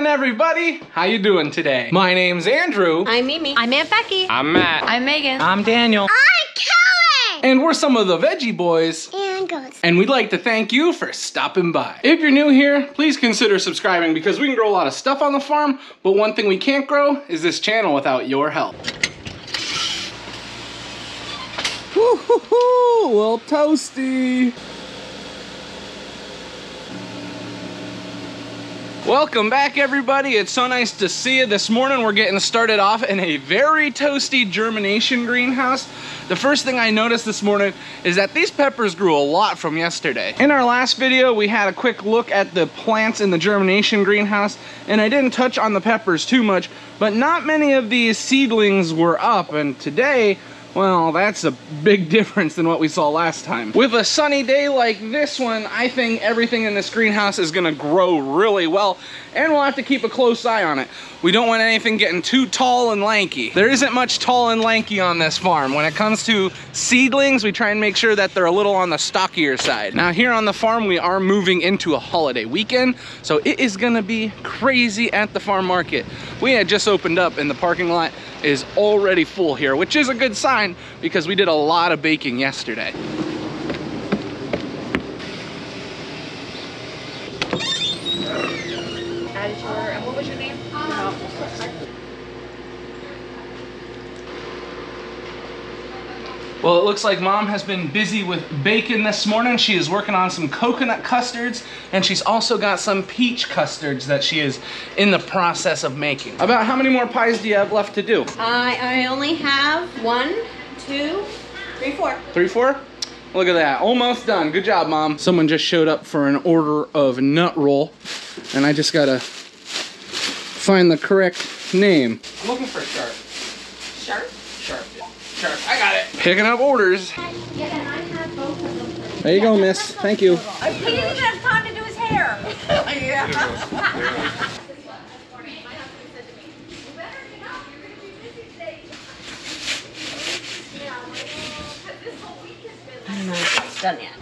everybody. How you doing today? My name's Andrew. I'm Mimi. I'm Aunt Becky. I'm Matt. I'm Megan. I'm Daniel. I'm Kelly! And we're some of the Veggie Boys. And girls. And we'd like to thank you for stopping by. If you're new here, please consider subscribing because we can grow a lot of stuff on the farm, but one thing we can't grow is this channel without your help. Woo-hoo-hoo, well toasty. Welcome back, everybody. It's so nice to see you. This morning we're getting started off in a very toasty germination greenhouse. The first thing I noticed this morning is that these peppers grew a lot from yesterday. In our last video, we had a quick look at the plants in the germination greenhouse, and I didn't touch on the peppers too much, but not many of these seedlings were up, and today, well, that's a big difference than what we saw last time. With a sunny day like this one, I think everything in this greenhouse is gonna grow really well, and we'll have to keep a close eye on it. We don't want anything getting too tall and lanky. There isn't much tall and lanky on this farm. When it comes to seedlings, we try and make sure that they're a little on the stockier side. Now here on the farm, we are moving into a holiday weekend, so it is gonna be crazy at the farm market. We had just opened up and the parking lot is already full here, which is a good sign because we did a lot of baking yesterday. And what was your name? Well, it looks like Mom has been busy with bacon this morning. She is working on some coconut custards, and she's also got some peach custards that she is in the process of making. About how many more pies do you have left to do? I only have 1, 2, 3, 4. 3, 4? Look at that, almost done. Good job, Mom. Someone just showed up for an order of nut roll, and I just gotta find the correct name. I'm looking for Sharp. Sharp? Sharp, yeah. Sharp, I got it. Picking up orders. Yeah, and I have both of them. There you go, miss. Thank you. He didn't even have time to do his hair. I don't know if it's done yet.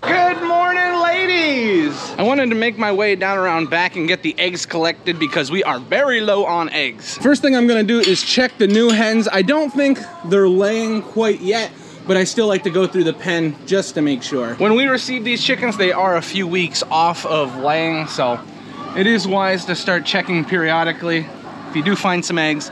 Good morning, ladies! I wanted to make my way down around back and get the eggs collected because we are very low on eggs. First thing I'm gonna do is check the new hens. I don't think they're laying quite yet, but I still like to go through the pen just to make sure. When we receive these chickens, they are a few weeks off of laying, so it is wise to start checking periodically. If you do find some eggs,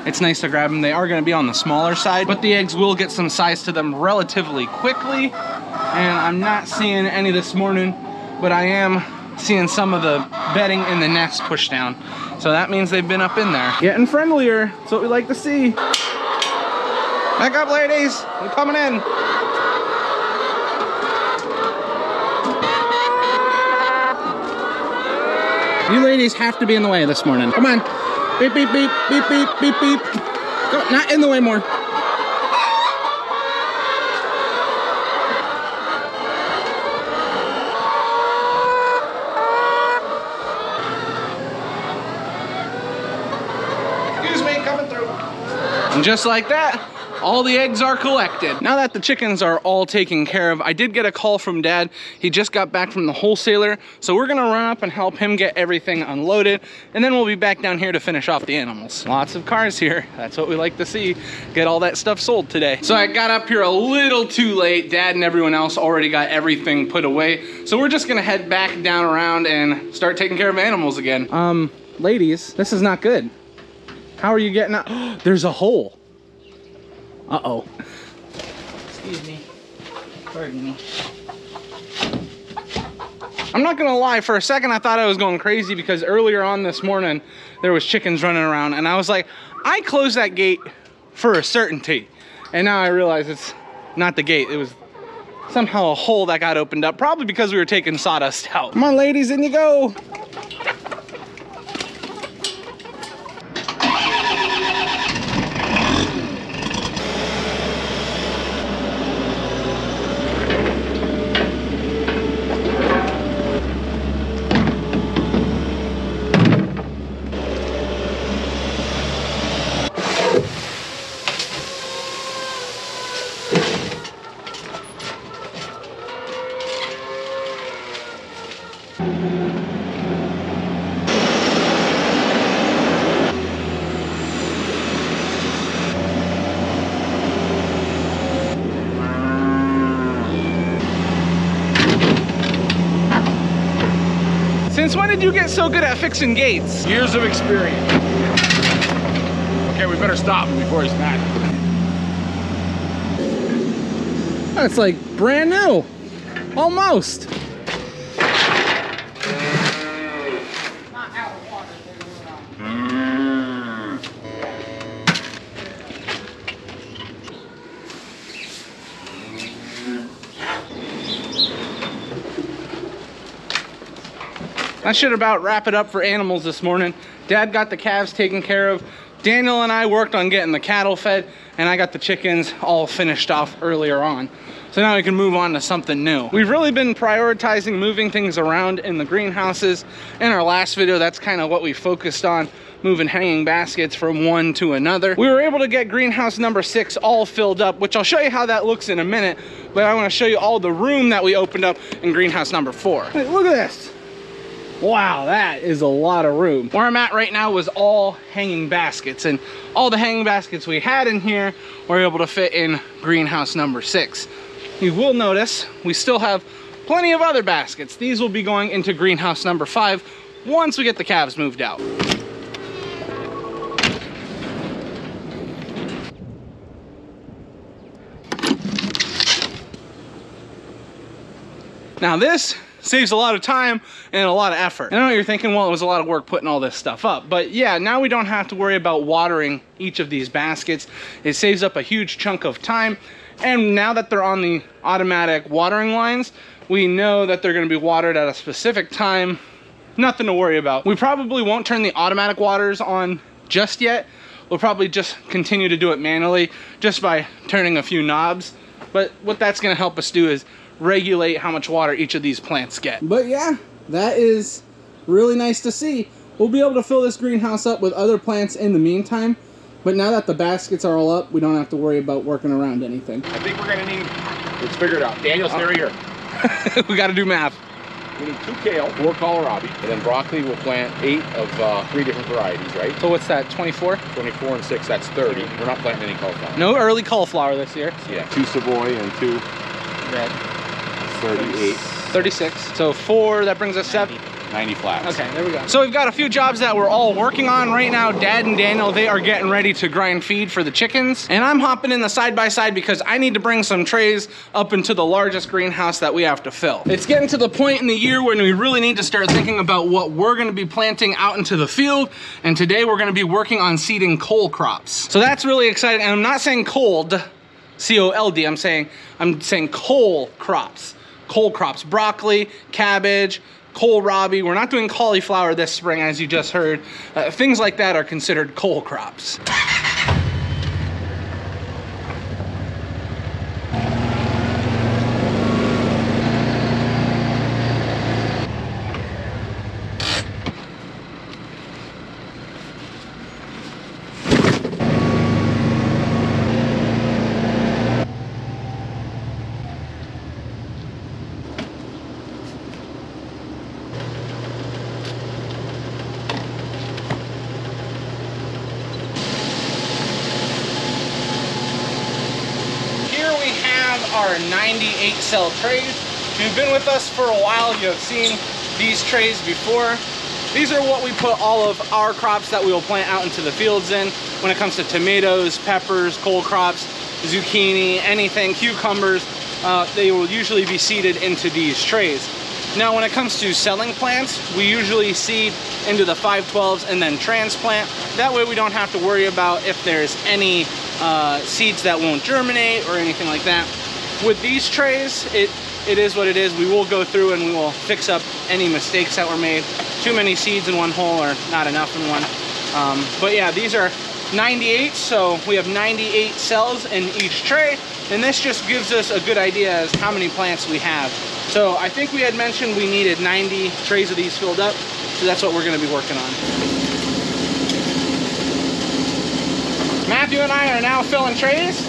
it's nice to grab them. They are gonna be on the smaller side, but the eggs will get some size to them relatively quickly. And I'm not seeing any this morning, but I am seeing some of the bedding in the nest pushed down. So that means they've been up in there. Getting friendlier, that's what we like to see. Back up, ladies, I'm coming in. You ladies have to be in the way this morning. Come on. Beep, beep, beep, beep, beep, beep, beep. Go, not in the way more. Excuse me, coming through. And just like that, all the eggs are collected. Now that the chickens are all taken care of, I did get a call from Dad. He just got back from the wholesaler, so we're gonna run up and help him get everything unloaded, and then we'll be back down here to finish off the animals. Lots of cars here. That's what we like to see. Get all that stuff sold today. So I got up here a little too late. Dad and everyone else already got everything put away, so we're just gonna head back down around and start taking care of animals again. Ladies, this is not good. How are you getting out? There's a hole. Uh-oh. Excuse me. Pardon me. I'm not gonna lie, for a second I thought I was going crazy because earlier on this morning there was chickens running around and I was like, I closed that gate for a certainty. And now I realize it's not the gate, it was somehow a hole that got opened up, probably because we were taking sawdust out. Come on, ladies, in you go. Since when did you get so good at fixing gates? Years of experience. Okay, we better stop him before he's mad. That's like brand new. Almost. That should about wrap it up for animals this morning. Dad got the calves taken care of. Daniel and I worked on getting the cattle fed, and I got the chickens all finished off earlier on. So now we can move on to something new. We've really been prioritizing moving things around in the greenhouses. In our last video, that's kind of what we focused on, moving hanging baskets from one to another. We were able to get greenhouse number 6 all filled up, which I'll show you how that looks in a minute, but I want to show you all the room that we opened up in greenhouse number 4. Hey, look at this. Wow, that is a lot of room. Where I'm at right now was all hanging baskets, and all the hanging baskets we had in here were able to fit in greenhouse number 6. You will notice we still have plenty of other baskets. These will be going into greenhouse number 5 once we get the calves moved out. Now this saves a lot of time and a lot of effort. And I know you're thinking, well, it was a lot of work putting all this stuff up. But yeah, now we don't have to worry about watering each of these baskets. It saves up a huge chunk of time. And now that they're on the automatic watering lines, we know that they're gonna be watered at a specific time. Nothing to worry about. We probably won't turn the automatic waters on just yet. We'll probably just continue to do it manually just by turning a few knobs. But what that's gonna help us do is regulate how much water each of these plants get. But yeah, that is really nice to see. We'll be able to fill this greenhouse up with other plants in the meantime, but now that the baskets are all up, we don't have to worry about working around anything. I think we're gonna need, let's figure it out. Daniel, stay right here. We gotta do math. We need 2 kale, 4 kohlrabi, and then broccoli we'll plant 8 of 3 different varieties, right? So what's that, 24? 24 and 6, that's 30. We're not planting any cauliflower. No early cauliflower this year. Yeah, 2 Savoy and 2 red. 38. 36. So 4, that brings us 7. 90 flats. Okay, there we go. So we've got a few jobs that we're all working on right now. Dad and Daniel, they are getting ready to grind feed for the chickens. And I'm hopping in the side-by-side because I need to bring some trays up into the largest greenhouse that we have to fill. It's getting to the point in the year when we really need to start thinking about what we're gonna be planting out into the field. And today we're gonna be working on seeding cole crops. So that's really exciting. And I'm not saying cold, C-O-L-D, I'm saying cole crops. Cole crops, broccoli, cabbage, kohlrabi. We're not doing cauliflower this spring, as you just heard. Things like that are considered cole crops. Our 98 cell trays. If you've been with us for a while, you have seen these trays before. These are what we put all of our crops that we will plant out into the fields in. When it comes to tomatoes, peppers, cole crops, zucchini, anything, cucumbers, they will usually be seeded into these trays. Now when it comes to selling plants, we usually seed into the 512s and then transplant. That way we don't have to worry about if there's any seeds that won't germinate or anything like that. With these trays, it is what it is. We will go through and we will fix up any mistakes that were made. Too many seeds in one hole or not enough in one. But yeah, these are 98, so we have 98 cells in each tray, and this just gives us a good idea as how many plants we have. So I think we had mentioned we needed 90 trays of these filled up, so that's what we're gonna be working on. Matthew and I are now filling trays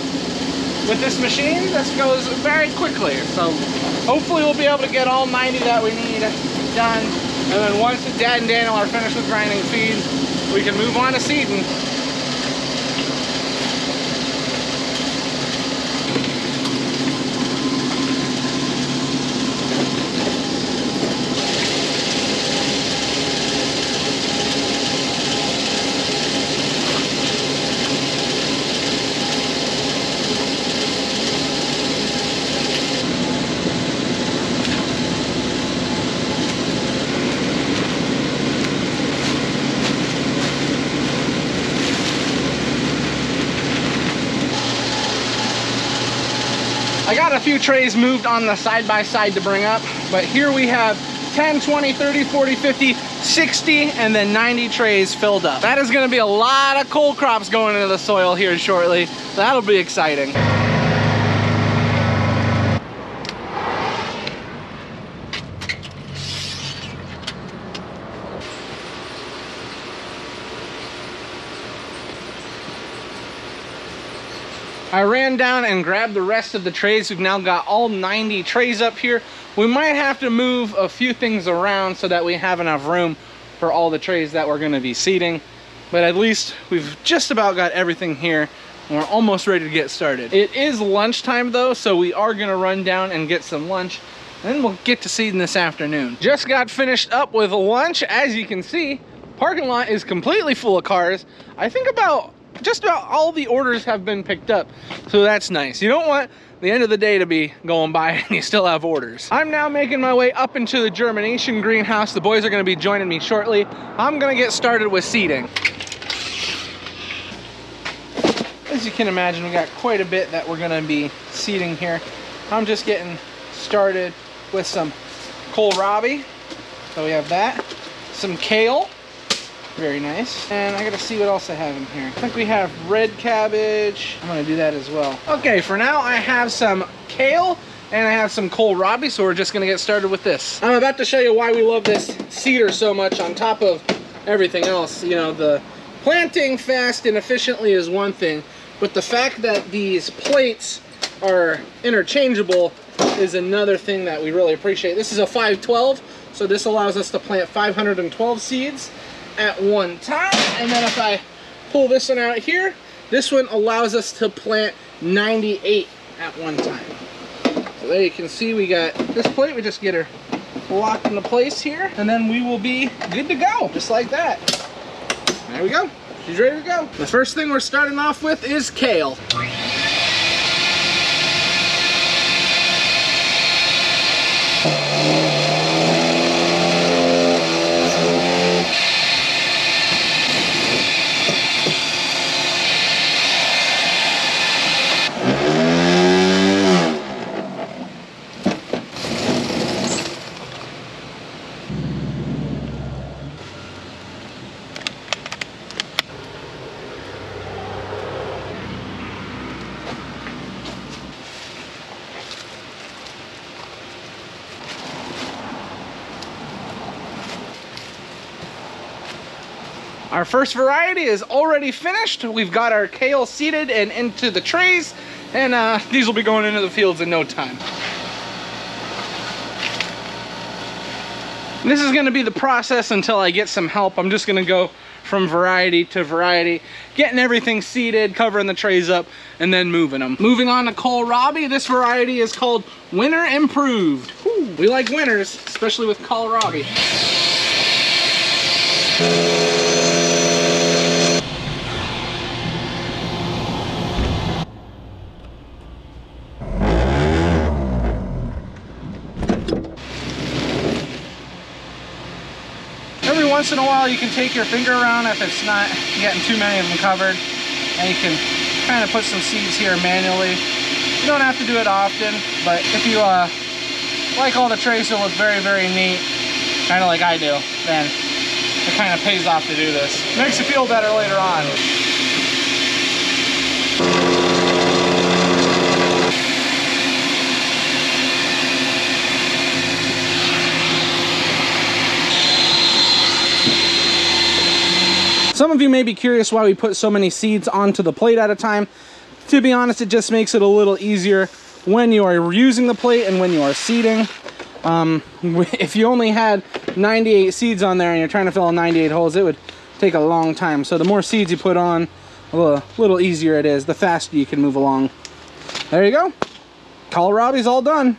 with this machine. This goes very quickly, so hopefully we'll be able to get all 90 that we need done. And then once Dad and Daniel are finished with grinding feed, we can move on to seeding. I got a few trays moved on the side by side to bring up, but here we have 10, 20, 30, 40, 50, 60, and then 90 trays filled up. That is gonna be a lot of cold crops going into the soil here shortly. That'll be exciting. I ran down and grabbed the rest of the trays. We've now got all 90 trays up here. We might have to move a few things around so that we have enough room for all the trays that we're gonna be seeding. But at least we've just about got everything here and we're almost ready to get started. It is lunchtime though, so we are gonna run down and get some lunch. And then we'll get to seeding this afternoon. Just got finished up with lunch. As you can see, parking lot is completely full of cars. I think just about all the orders have been picked up, so that's nice. You don't want the end of the day to be going by and you still have orders. I'm now making my way up into the germination greenhouse. The boys are going to be joining me shortly. I'm going to get started with seeding. As you can imagine, we got quite a bit that we're going to be seeding here. I'm just getting started with some kohlrabi, so we have that, some kale. Very nice. And I gotta see what else I have in here. I think we have red cabbage. I'm gonna do that as well. Okay, for now I have some kale and I have some kohlrabi, so we're just gonna get started with this. I'm about to show you why we love this seeder so much on top of everything else. You know, the planting fast and efficiently is one thing, but the fact that these plates are interchangeable is another thing that we really appreciate. This is a 512, so this allows us to plant 512 seeds at one time. And then if I pull this one out here, this one allows us to plant 98 at one time. So there you can see we got this plate. We just get her locked into place here and then we will be good to go, just like that. There we go. She's ready to go. The first thing we're starting off with is kale. Our first variety is already finished. We've got our kale seeded and into the trays, and these will be going into the fields in no time. This is gonna be the process until I get some help. I'm just gonna go from variety to variety, getting everything seeded, covering the trays up, and then moving them. Moving on to kohlrabi, this variety is called Winter Improved. Whew, we like winters, especially with kohlrabi. Once in a while you can take your finger around if it's not getting too many of them covered, and you can kind of put some seeds here manually. You don't have to do it often, but if you like all the trays to look very, very neat, kind of like I do, then it kind of pays off to do this. Makes you feel better later on. Some of you may be curious why we put so many seeds onto the plate at a time. To be honest, it just makes it a little easier when you are using the plate and when you are seeding. If you only had 98 seeds on there and you're trying to fill in 98 holes, it would take a long time. So the more seeds you put on, a little easier it is, the faster you can move along. There you go. Kohlrabi's all done.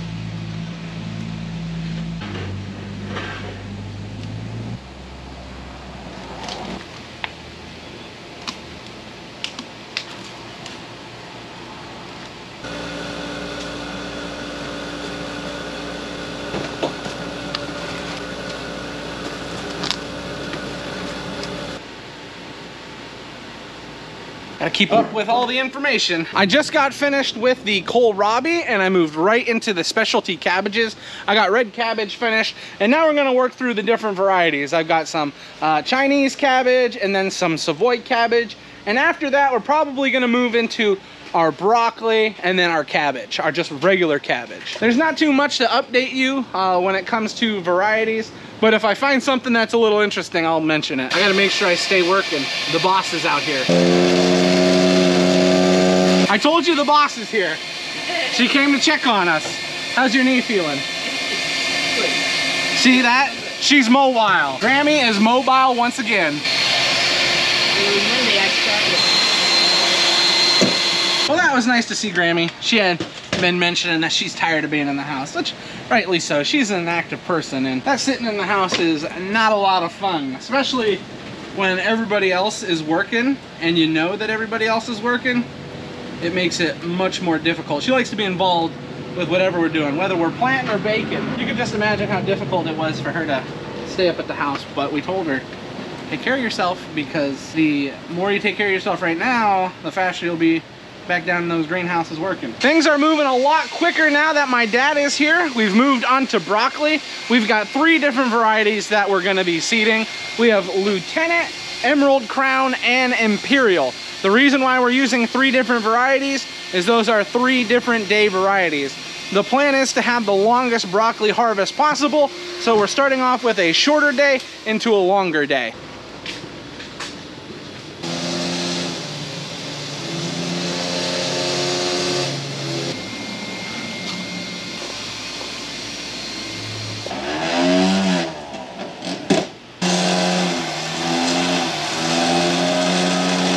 Gotta keep up with all the information. I just got finished with the kohlrabi and I moved right into the specialty cabbages. I got red cabbage finished and now we're gonna work through the different varieties. I've got some Chinese cabbage and then some Savoy cabbage. And after that, we're probably gonna move into our broccoli and then our cabbage, our just regular cabbage. There's not too much to update you when it comes to varieties, but if I find something that's a little interesting, I'll mention it. I gotta make sure I stay working. The boss is out here. I told you the boss is here. She came to check on us. How's your knee feeling? See that? She's mobile. Grammy is mobile once again. Monday I started. Well, that was nice to see Grammy. She had been mentioning that she's tired of being in the house, which rightly so. She's an active person and that sitting in the house is not a lot of fun, especially when everybody else is working and you know that everybody else is working. It makes it much more difficult. She likes to be involved with whatever we're doing, whether we're planting or baking. You can just imagine how difficult it was for her to stay up at the house, but we told her, take care of yourself, because the more you take care of yourself right now, the faster you'll be back down in those greenhouses working. Things are moving a lot quicker now that my dad is here. We've moved on to broccoli. We've got 3 different varieties that we're gonna be seeding. We have Lieutenant, Emerald Crown, and Imperial. The reason why we're using 3 different varieties is those are 3 different day varieties. The plan is to have the longest broccoli harvest possible, so we're starting off with a shorter day into a longer day.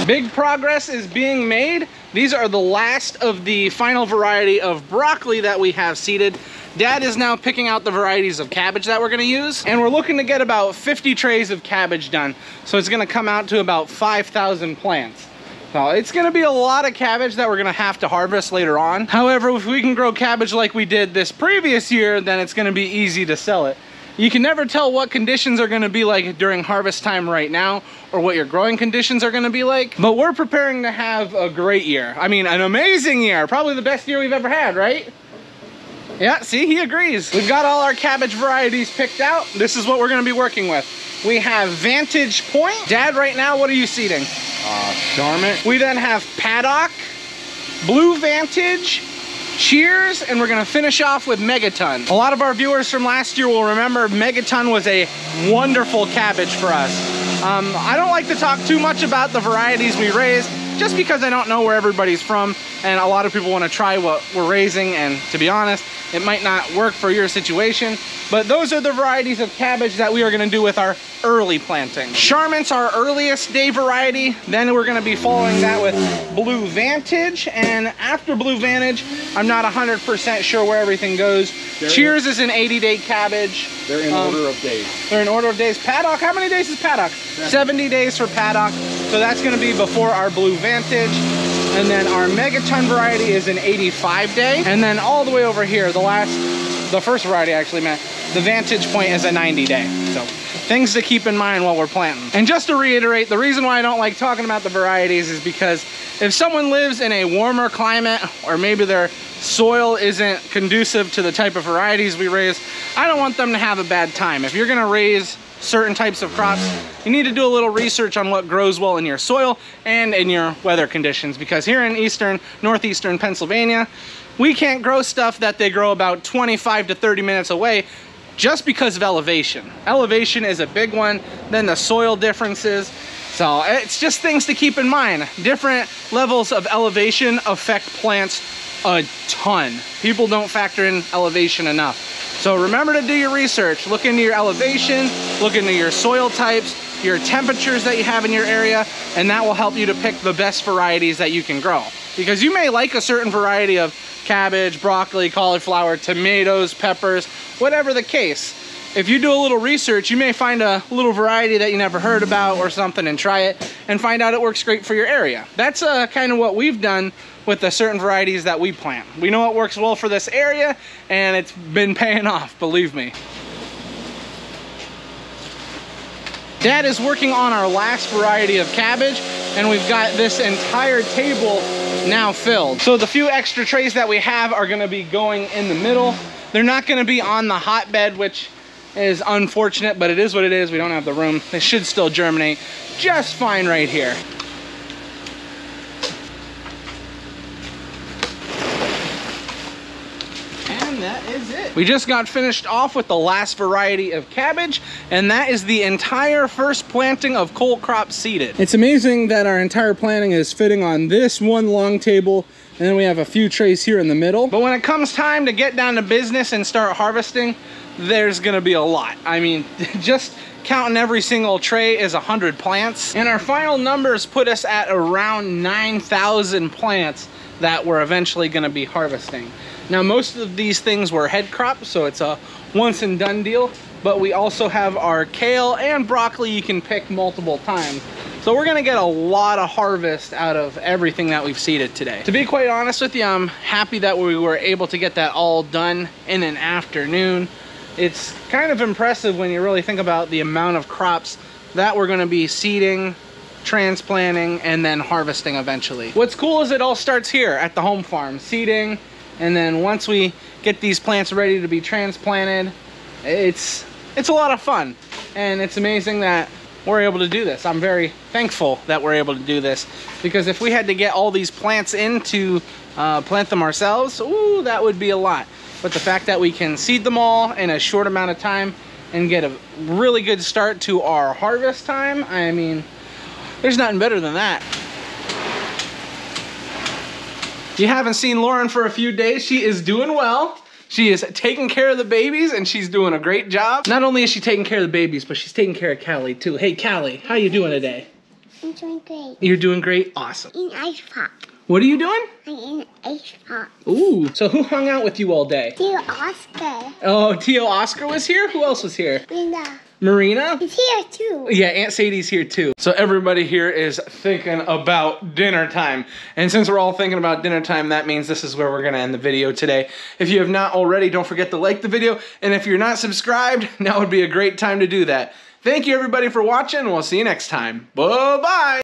Big progress is being made. These are the last of the final variety of broccoli that we have seeded. Dad is now picking out the varieties of cabbage that we're gonna use, and we're looking to get about 50 trays of cabbage done. So it's gonna come out to about 5,000 plants. So it's gonna be a lot of cabbage that we're gonna have to harvest later on. However, if we can grow cabbage like we did this previous year, then it's gonna be easy to sell it. You can never tell what conditions are gonna be like during harvest time right now, or what your growing conditions are gonna be like, but we're preparing to have a great year. I mean, an amazing year, probably the best year we've ever had, right? Yeah, see, he agrees. We've got all our cabbage varieties picked out. This is what we're gonna be working with. We have Vantage Point. Dad, right now, what are you seeding? Charmin. We then have Paddock, Blue Vantage, Cheers, and we're gonna finish off with Megaton. A lot of our viewers from last year will remember Megaton was a wonderful cabbage for us. I don't like to talk too much about the varieties we raise, just because I don't know where everybody's from, and a lot of people want to try what we're raising, and to be honest, it might not work for your situation. But those are the varieties of cabbage that we are going to do with our early planting. Charmin's our earliest day variety. Then we're going to be following that with Blue Vantage, and after Blue Vantage, I'm not 100% sure where everything goes. Cheers is an 80-day cabbage. They're in order of days. They're in order of days. Paddock, how many days is Paddock? 70 days for Paddock. So that's going to be before our Blue Vantage. And then our Megaton variety is an 85-day. And then all the way over here, the first variety actually meant, the Vantage Point is a 90-day. So things to keep in mind while we're planting. And just to reiterate, the reason why I don't like talking about the varieties is because if someone lives in a warmer climate, or maybe their soil isn't conducive to the type of varieties we raise, I don't want them to have a bad time. If you're gonna raise certain types of crops, you need to do a little research on what grows well in your soil and in your weather conditions, because here in northeastern Pennsylvania, we can't grow stuff that they grow about 25 to 30 minutes away just because of elevation. Elevation is a big one, then the soil differences. So it's just things to keep in mind. Different levels of elevation affect plants a ton. People don't factor in elevation enough. So remember to do your research. Look into your elevation, look into your soil types, your temperatures that you have in your area, and that will help you to pick the best varieties that you can grow. Because you may like a certain variety of cabbage, broccoli, cauliflower, tomatoes, peppers, whatever the case. If you do a little research, you may find a little variety that you never heard about or something and try it and find out it works great for your area. That's kind of what we've done with the certain varieties that we plant. We know it works well for this area and it's been paying off, believe me. Dad is working on our last variety of cabbage and we've got this entire table now filled. So the few extra trays that we have are gonna be going in the middle. They're not gonna be on the hotbed, which is unfortunate, but it is what it is. We don't have the room. They should still germinate just fine right here. And that is it. We just got finished off with the last variety of cabbage, and that is the entire first planting of cole crop seeded. It's amazing that our entire planting is fitting on this one long table, and then we have a few trays here in the middle. But when it comes time to get down to business and start harvesting, there's gonna be a lot. I mean, just counting every single tray is 100 plants. And our final numbers put us at around 9,000 plants that we're eventually gonna be harvesting. Now, most of these things were head crops, so it's a once and done deal, but we also have our kale and broccoli you can pick multiple times. So we're gonna get a lot of harvest out of everything that we've seeded today. To be quite honest with you, I'm happy that we were able to get that all done in an afternoon. It's kind of impressive when you really think about the amount of crops that we're gonna be seeding, transplanting, and then harvesting eventually. What's cool is it all starts here at the home farm, seeding, and then once we get these plants ready to be transplanted, it's a lot of fun. And it's amazing that we're able to do this. I'm very thankful that we're able to do this, because if we had to get all these plants in to plant them ourselves, ooh, that would be a lot. But the fact that we can seed them all in a short amount of time and get a really good start to our harvest time, I mean, there's nothing better than that. You haven't seen Lauren for a few days. She is doing well. She is taking care of the babies and she's doing a great job. Not only is she taking care of the babies, but she's taking care of Callie too. Hey Callie, how you doing today? I'm doing great. You're doing great? Awesome. In ice pop. What are you doing? I'm in ice pop. Ooh, so who hung out with you all day? Dear Oscar. Oh, Tio Oscar was here? Who else was here? Linda. Marina? He's here too. Yeah, Aunt Sadie's here too. So everybody here is thinking about dinner time. And since we're all thinking about dinner time, that means this is where we're gonna end the video today. If you have not already, don't forget to like the video. And if you're not subscribed, now would be a great time to do that. Thank you everybody for watching, and we'll see you next time. Bye-bye.